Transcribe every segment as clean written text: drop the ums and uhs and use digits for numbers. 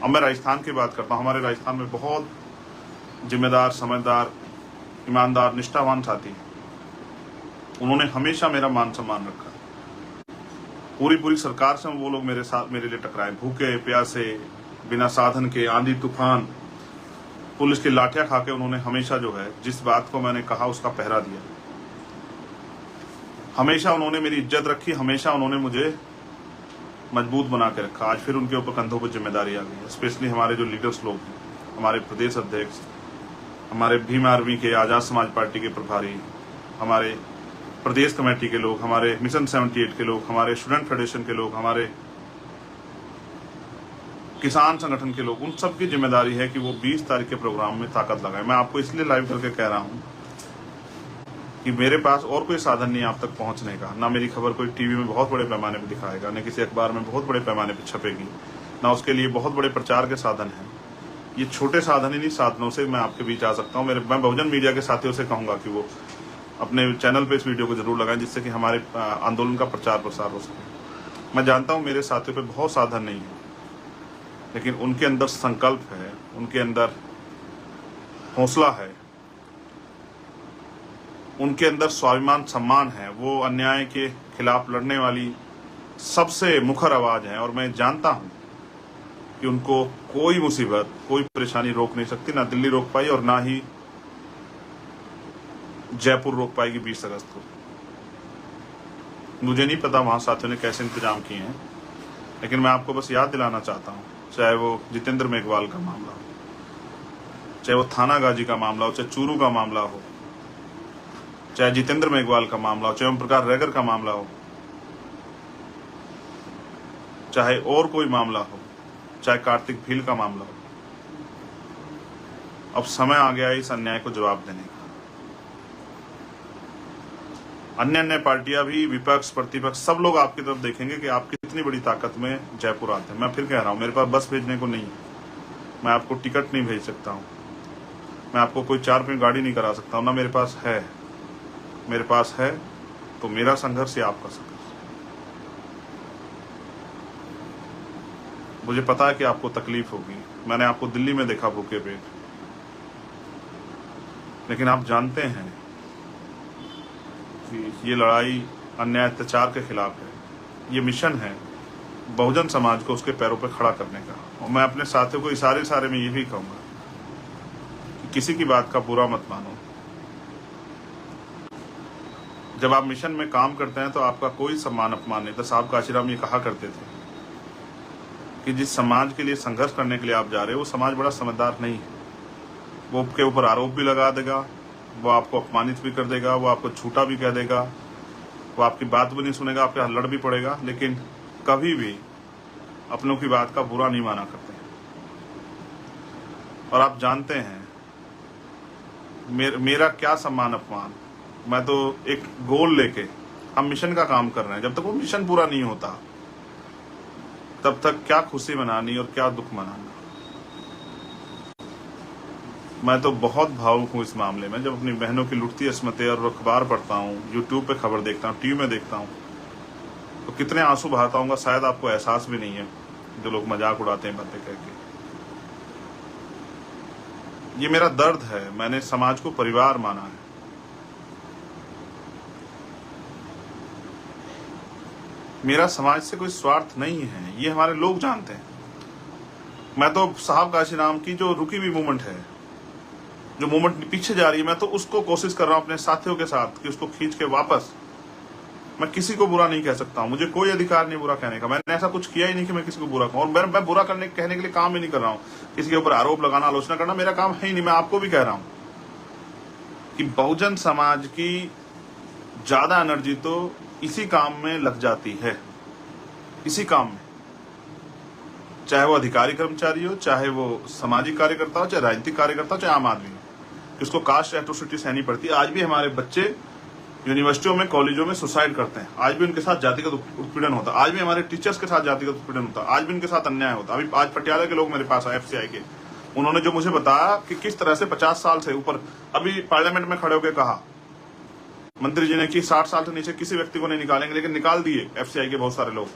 अब मैं राजस्थान की बात करता हूँ। हमारे राजस्थान में बहुत जिम्मेदार, समझदार, ईमानदार, निष्ठावान साथी हैं। उन्होंने हमेशा मेरा मान सम्मान रखा। पूरी सरकार से वो लोग मेरे लिए टकराए, भूखे प्यासे, बिना साधन के, आंधी तूफान, पुलिस की लाठियां खा के उन्होंने हमेशा जो है जिस बात को मैंने कहा उसका पहरा दिया। हमेशा उन्होंने मेरी इज्जत रखी, हमेशा उन्होंने मुझे मजबूत बना के रखा। आज फिर उनके ऊपर कंधों पर जिम्मेदारी आ गई है। स्पेशली हमारे जो लीडर्स लोग हैं, हमारे प्रदेश अध्यक्ष, हमारे भीम आर्मी के, आजाद समाज पार्टी के प्रभारी, हमारे प्रदेश कमेटी के लोग, हमारे मिशन 78 के लोग, हमारे स्टूडेंट फेडरेशन के लोग, हमारे किसान संगठन के लोग, उन सब की जिम्मेदारी है कि वो 20 तारीख के प्रोग्राम में ताकत लगाए। मैं आपको इसलिए लाइव करके कह रहा हूं कि मेरे पास और कोई साधन नहीं आप तक पहुंचने का। ना मेरी खबर कोई टीवी में बहुत बड़े पैमाने पर दिखाएगा, न किसी अखबार में बहुत बड़े पैमाने पर छपेगी, ना उसके लिए बहुत बड़े प्रचार के साधन हैं। ये छोटे साधन, इन्हीं साधनों से मैं आपके बीच आ सकता हूँ। मैं बहुजन मीडिया के साथियों से कहूंगा कि वो अपने चैनल पे इस वीडियो को जरूर लगाएं, जिससे कि हमारे आंदोलन का प्रचार प्रसार हो सके। मैं जानता हूं मेरे साथियों पे बहुत साधन नहीं है, लेकिन उनके अंदर संकल्प है, उनके अंदर हौसला है, उनके अंदर स्वाभिमान, सम्मान है। वो अन्याय के खिलाफ लड़ने वाली सबसे मुखर आवाज है। और मैं जानता हूं कि उनको कोई मुसीबत, कोई परेशानी रोक नहीं सकती। ना दिल्ली रोक पाई और ना ही जयपुर रोक पाएगी 20 अगस्त को। मुझे नहीं पता वहां साथियों ने कैसे इंतजाम किए हैं, लेकिन मैं आपको बस याद दिलाना चाहता हूं, चाहे वो जितेंद्र मेघवाल का मामला हो, चाहे वो थाना गाजी का मामला हो, चाहे चूरू का मामला हो, चाहे जितेंद्र मेघवाल का मामला हो, चाहे ओम प्रकाश रेगर का मामला हो, चाहे और कोई मामला हो, चाहे कार्तिक भील का मामला हो, अब समय आ गया है इस अन्याय को जवाब देने का। अन्य पार्टियां भी, विपक्ष, प्रतिपक्ष, सब लोग आपकी तरफ देखेंगे कि आप कितनी बड़ी ताकत में जयपुर आते हैं। मैं फिर कह रहा हूं, मेरे पास बस भेजने को नहीं है, मैं आपको टिकट नहीं भेज सकता हूं, मैं आपको कोई 4 पहिया गाड़ी नहीं करा सकता हूं, ना मेरे पास है। मेरे पास है तो मेरा संघर्ष या आपका संघर्ष। मुझे पता है कि आपको तकलीफ होगी। मैंने आपको दिल्ली में देखा भूखे पेट, लेकिन आप जानते हैं कि ये लड़ाई अन्याय अत्याचार के खिलाफ है। ये मिशन है बहुजन समाज को उसके पैरों पर खड़ा करने का। और मैं अपने साथियों को इशारे में ये भी कहूंगा कि किसी की बात का बुरा मत मानो। जब आप मिशन में काम करते हैं तो आपका कोई सम्मान अपमान नहीं था। साहब काशीराम ये कहा करते थे कि जिस समाज के लिए संघर्ष करने के लिए आप जा रहे हो वो समाज बड़ा समझदार नहीं है। वो आपके ऊपर आरोप भी लगा देगा, वो आपको अपमानित भी कर देगा, वो आपको झूठा भी कह देगा, वो आपकी बात भी नहीं सुनेगा, आपके लड़ भी पड़ेगा, लेकिन कभी भी अपनों की बात का बुरा नहीं माना करते। और आप जानते हैं मेरा क्या सम्मान अपमान। मैं तो एक गोल लेके, हम मिशन का काम कर रहे हैं। जब तक वो मिशन पूरा नहीं होता तब तक क्या खुशी मनानी और क्या दुख मनाना। मैं तो बहुत भावुक हूं इस मामले में। जब अपनी बहनों की लुटती अस्मतें और अखबार पढ़ता हूं, यूट्यूब पे खबर देखता हूं, टीवी में देखता हूं, तो कितने आंसू बहाता हूंगा शायद आपको एहसास भी नहीं है, जो लोग मजाक उड़ाते हैं बातें कह के। ये मेरा दर्द है। मैंने समाज को परिवार माना है। मेरा समाज से कोई स्वार्थ नहीं है, ये हमारे लोग जानते हैं। मैं तो साहब काशीराम की जो रुकी हुई मूवमेंट है, जो मूवमेंट पीछे जा रही है, मैं तो उसको कोशिश कर रहा हूं अपने साथियों के साथ कि उसको खींच के वापस। मैं किसी को बुरा नहीं कह सकता हूं, मुझे कोई अधिकार नहीं बुरा कहने का। मैंने ऐसा कुछ किया ही नहीं कि मैं किसी को बुरा कहूं, और मैं बुरा कहने के लिए काम ही नहीं कर रहा हूं। किसी के ऊपर आरोप लगाना, आलोचना करना मेरा काम है ही नहीं। मैं आपको भी कह रहा हूं कि बहुजन समाज की ज्यादा एनर्जी तो इसी काम में लग जाती है, इसी काम में, चाहे वो अधिकारी कर्मचारी हो, चाहे वो सामाजिक कार्यकर्ता हो, चाहे राजनीतिक कार्यकर्ता हो, चाहे आम आदमी हो, उसको कास्ट एट्रोसिटी सहनी पड़ती है। आज भी हमारे बच्चे यूनिवर्सिटियों में, कॉलेजों में सुसाइड करते हैं, आज भी उनके साथ जातिगत उत्पीड़न होता है, आज भी हमारे टीचर्स के साथ जातिगत उत्पीड़न होता है, आज भी उनके साथ अन्याय होता है। अभी आज पटियाला के लोग मेरे पास आए, FCI के, उन्होंने जो मुझे बताया कि किस तरह से 50 साल से ऊपर, अभी पार्लियामेंट में खड़े होकर कहा मंत्री जी ने कि 60 साल से नीचे किसी व्यक्ति को नहीं निकालेंगे, लेकिन निकाल दिए FCI के बहुत सारे लोग।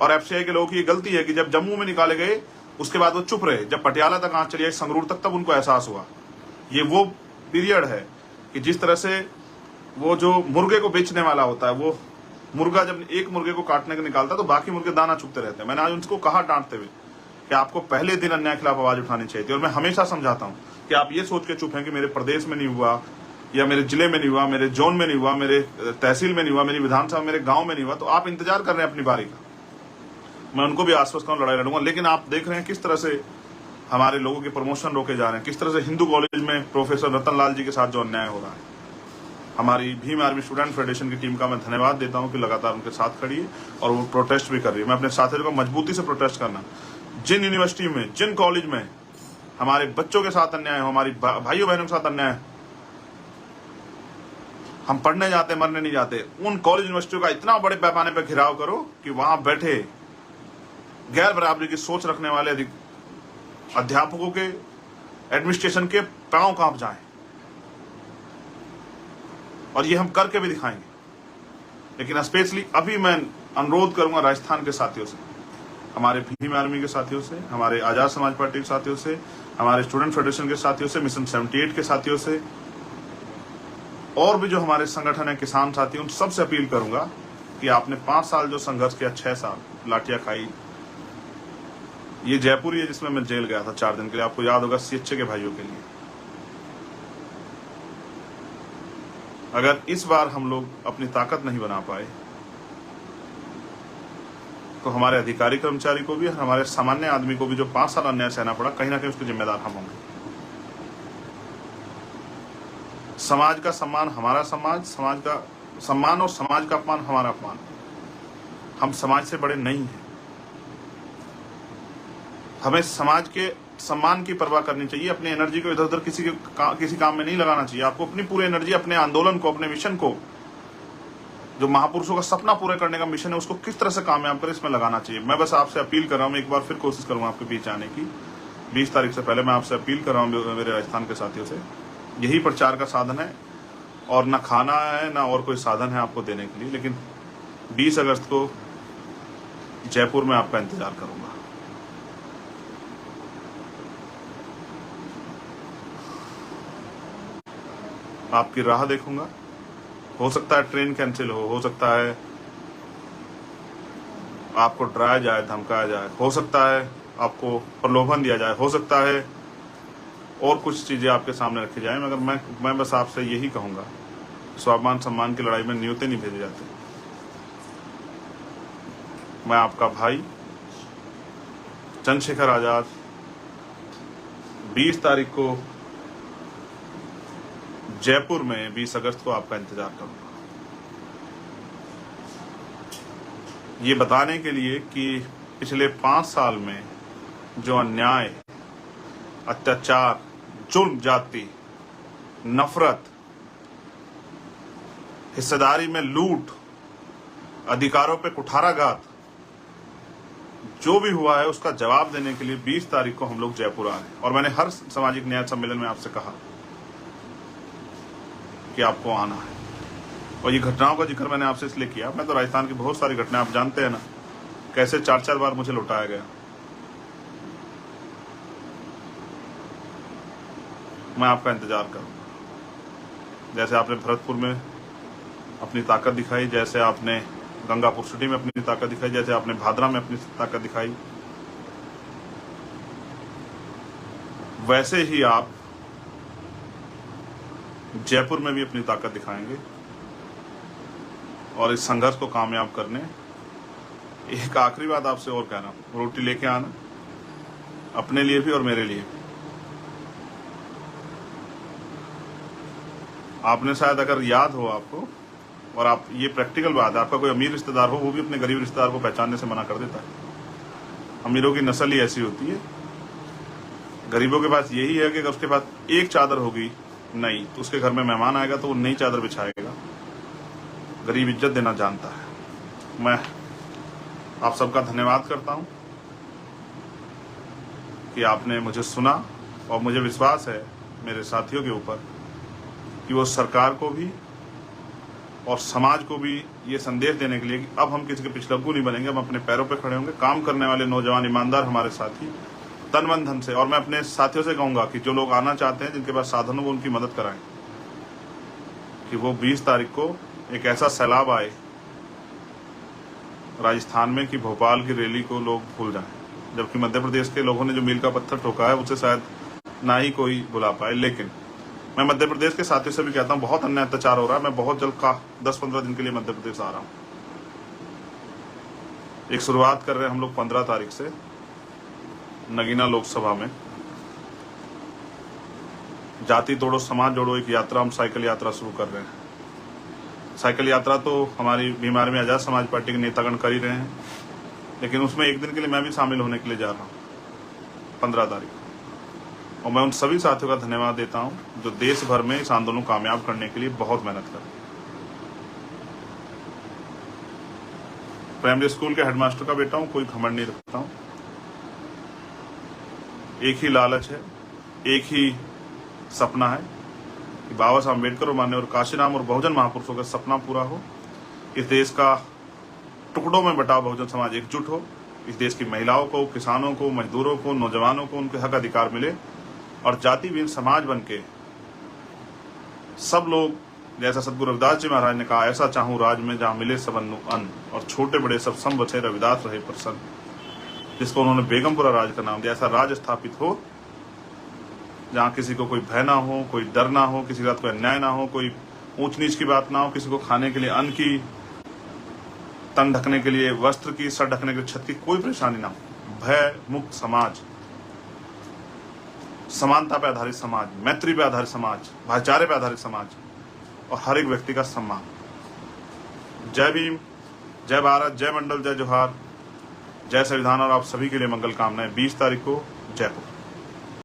और FCI के लोगों की गलती है कि जब जम्मू में निकाले गए उसके बाद वो चुप रहे। जब पटियाला तक आंच चली आई, संगरूर तक, तब उनको एहसास हुआ। ये वो पीरियड है कि जिस तरह से वो जो मुर्गे को बेचने वाला होता है, वो मुर्गा जब एक मुर्गे को काटने को निकालता है तो बाकी मुर्गे दाना चुगते रहते हैं। मैंने आज उनको कहा डांटते हुए कि आपको पहले दिन अन्याय के खिलाफ आवाज उठानी चाहिए थी। और मैं हमेशा समझाता हूं कि आप ये सोच के चुप हैं कि मेरे प्रदेश में नहीं हुआ, या मेरे जिले में नहीं हुआ, मेरे जोन में नहीं हुआ, मेरे तहसील में नहीं हुआ, मेरी विधानसभा मेरे गांव में नहीं हुआ, तो आप इंतजार कर रहे हैं अपनी बारी का। मैं उनको भी आश्वस्त करूं, लड़ाई लड़ूंगा। लेकिन आप देख रहे हैं किस तरह से हमारे लोगों के प्रमोशन रोके जा रहे हैं, किस तरह से हिंदू कॉलेज में प्रोफेसर रतन लाल जी के साथ जो अन्याय हो रहा है। हमारी भीम आर्मी स्टूडेंट फेडरेशन की टीम का मैं धन्यवाद देता हूं कि लगातार उनके साथ खड़ी है और वो प्रोटेस्ट भी कर रही है। मैं अपने साथियों को मजबूती से प्रोटेस्ट करना, जिन यूनिवर्सिटी में, जिन कॉलेज में हमारे बच्चों के साथ अन्याय हो, हमारी भाइयों बहनों के साथ अन्याय, हम पढ़ने जाते मरने नहीं जाते, उन कॉलेज यूनिवर्सिटियों का इतना बड़े पैमाने पर घिराव करो कि वहां बैठे गैर बराबरी की सोच रखने वाले अध्यापकों के, एडमिनिस्ट्रेशन के पांव कांप जाएं। और ये हम करके भी दिखाएंगे। लेकिन स्पेशली अभी मैं अनुरोध करूंगा राजस्थान के साथियों से, हमारे भीम आर्मी के साथियों से, हमारे आजाद समाज पार्टी के साथियों से, हमारे स्टूडेंट फेडरेशन के साथियों से, मिशन 78 के साथियों से, और भी जो हमारे संगठन है, किसान साथी, उन सबसे अपील करूंगा कि आपने 5 साल जो संघर्ष किया, 6 साल लाठियां खाई। ये जयपुर ही है जिसमें मैं जेल गया था 4 दिन के लिए, आपको याद होगा, सीएचए के भाइयों के लिए। अगर इस बार हम लोग अपनी ताकत नहीं बना पाए तो हमारे अधिकारी कर्मचारी को भी और हमारे सामान्य आदमी को भी जो 5 साल अन्याय सहना पड़ा, कहीं ना कहीं उसके जिम्मेदार हम होंगे। समाज का सम्मान हमारा समाज, समाज का सम्मान और समाज का अपमान हमारा अपमान। हम समाज से बड़े नहीं हैं। हमें समाज के सम्मान की परवाह करनी चाहिए। अपनी एनर्जी को इधर उधर किसी काम में नहीं लगाना चाहिए। आपको अपनी पूरी एनर्जी अपने आंदोलन को, अपने मिशन को, जो महापुरुषों का सपना पूरा करने का मिशन है, उसको किस तरह से कामयाब करें, इसमें लगाना चाहिए। मैं बस आपसे अपील कर रहा हूँ, एक बार फिर कोशिश करूंगा आपके बीच आने की। 20 तारीख से पहले मैं आपसे अपील कर रहा हूँ मेरे राजस्थान के साथियों से। यही प्रचार का साधन है और ना खाना है ना और कोई साधन है आपको देने के लिए। लेकिन 20 अगस्त को जयपुर में आपका इंतजार करूंगा। आपकी राह देखूंगा। हो सकता है ट्रेन कैंसिल हो सकता है आपको डराया जाए, धमकाया जाए, हो सकता है आपको प्रलोभन दिया जाए, हो सकता है और कुछ चीजें आपके सामने रखी जाए, मगर मैं बस आपसे यही कहूंगा, स्वाभिमान सम्मान की लड़ाई में न्योते नहीं भेजे जाते। मैं आपका भाई चंद्रशेखर आजाद 20 तारीख को जयपुर में 20 अगस्त को आपका इंतजार करूंगा, ये बताने के लिए कि पिछले 5 साल में जो अन्याय, अत्याचार, जुर्म, जाति, नफरत, हिस्सेदारी में लूट, अधिकारों पे कुठाराघात जो भी हुआ है, उसका जवाब देने के लिए 20 तारीख को हम लोग जयपुर आ रहे हैं। और मैंने हर सामाजिक न्याय सम्मेलन में आपसे कहा कि आपको आना है। और ये घटनाओं का जिक्र मैंने आपसे इसलिए किया, मैं तो राजस्थान की बहुत सारी घटनाएं, आप जानते हैं ना, कैसे 4-4 बार मुझे लौटाया गया। मैं आपका इंतजार करूंगा। जैसे आपने भरतपुर में अपनी ताकत दिखाई, जैसे आपने गंगापुर सिटी में अपनी ताकत दिखाई, जैसे आपने भादरा में अपनी ताकत दिखाई, वैसे ही आप जयपुर में भी अपनी ताकत दिखाएंगे। और इस संघर्ष को कामयाब करने, एक आखिरी बात आपसे और कहना, रोटी लेके आना, अपने लिए भी और मेरे लिए भी। आपने शायद, अगर याद हो आपको, और आप, ये प्रैक्टिकल बात है, आपका कोई अमीर रिश्तेदार हो, वो भी अपने गरीब रिश्तेदार को पहचानने से मना कर देता है। अमीरों की नस्ल ही ऐसी होती है। गरीबों के पास यही है कि अगर उसके पास एक चादर होगी नहीं, तो उसके घर में मेहमान आएगा तो वो नई चादर बिछाएगा। गरीब इज्जत देना जानता है। मैं आप सबका धन्यवाद करता हूं कि आपने मुझे सुना, और मुझे विश्वास है मेरे साथियों के ऊपर कि वो सरकार को भी और समाज को भी ये संदेश देने के लिए कि अब हम किसी के पिछलग्गू नहीं बनेंगे, हम अपने पैरों पर खड़े होंगे। काम करने वाले नौजवान ईमानदार हमारे साथी तन मन धन से। और मैं अपने साथियों से कहूंगा कि जो लोग आना चाहते हैं, जिनके पास साधन हो, वो उनकी मदद कराएं कि वो 20 तारीख को एक ऐसा सैलाब आए राजस्थान में कि भोपाल की रैली को लोग भूल जाएं। जबकि मध्य प्रदेश के लोगों ने जो मील का पत्थर ठोका है उसे शायद ना ही कोई बुला पाए। लेकिन मैं मध्य प्रदेश के साथियों से भी कहता हूँ, बहुत अन्याय अत्याचार हो रहा है। मैं बहुत जल्द 10-15 दिन के लिए मध्य प्रदेश आ रहा हूँ। एक शुरुआत कर रहे हैं हम लोग 15 तारीख से नगीना लोकसभा में। जाति तोड़ो समाज जोड़ो एक यात्रा, हम साइकिल यात्रा शुरू कर रहे हैं। साइकिल यात्रा तो हमारी बीमारी में आजाद समाज पार्टी के नेतागण कर ही रहे हैं, लेकिन उसमें एक दिन के लिए मैं भी शामिल होने के लिए जा रहा हूँ 15 तारीख को। और मैं उन सभी साथियों का धन्यवाद देता हूँ जो देश भर में इस आंदोलन को कामयाब करने के लिए बहुत मेहनत कर रहे हैं। प्राइमरी स्कूल के हेडमास्टर का बेटा हूँ, कोई घमंड नहीं रखता हूँ। एक ही लालच है, एक ही सपना है कि बाबा साहब अम्बेडकर और माननीय काशीराम और बहुजन महापुरुषों का सपना पूरा हो। इस देश का टुकड़ों में बटा बहुजन समाज एकजुट हो। इस देश की महिलाओं को, किसानों को, मजदूरों को, नौजवानों को उनके हक अधिकार मिले और जाति विहीन समाज बन के सब लोग, जैसा सदगुरु रविदास जी महाराज ने कहा, ऐसा चाहूं राज में जहां मिले सबन अन्न और छोटे बड़े सब सम बचे रविदास रहे प्रसन्न, जिसको उन्होंने बेगमपुरा राज का नाम दिया। ऐसा राज स्थापित हो जहां किसी को कोई भय ना हो, कोई डर ना हो, किसी के साथ कोई अन्याय ना हो, कोई ऊंच नीच की बात ना हो, किसी को खाने के लिए अन्न की, तन ढकने के लिए वस्त्र की, सर ढकने के लिए छत की कोई परेशानी ना हो। भय मुक्त समाज, समानता पे आधारित समाज, मैत्री पे आधारित समाज, भाईचारे पे आधारित समाज और हर एक व्यक्ति का सम्मान। जय भीम, जय भारत, जय मंडल, जय जोहार, जय संविधान और आप सभी के लिए मंगल कामनाएं। 20 तारीख को जयपुर।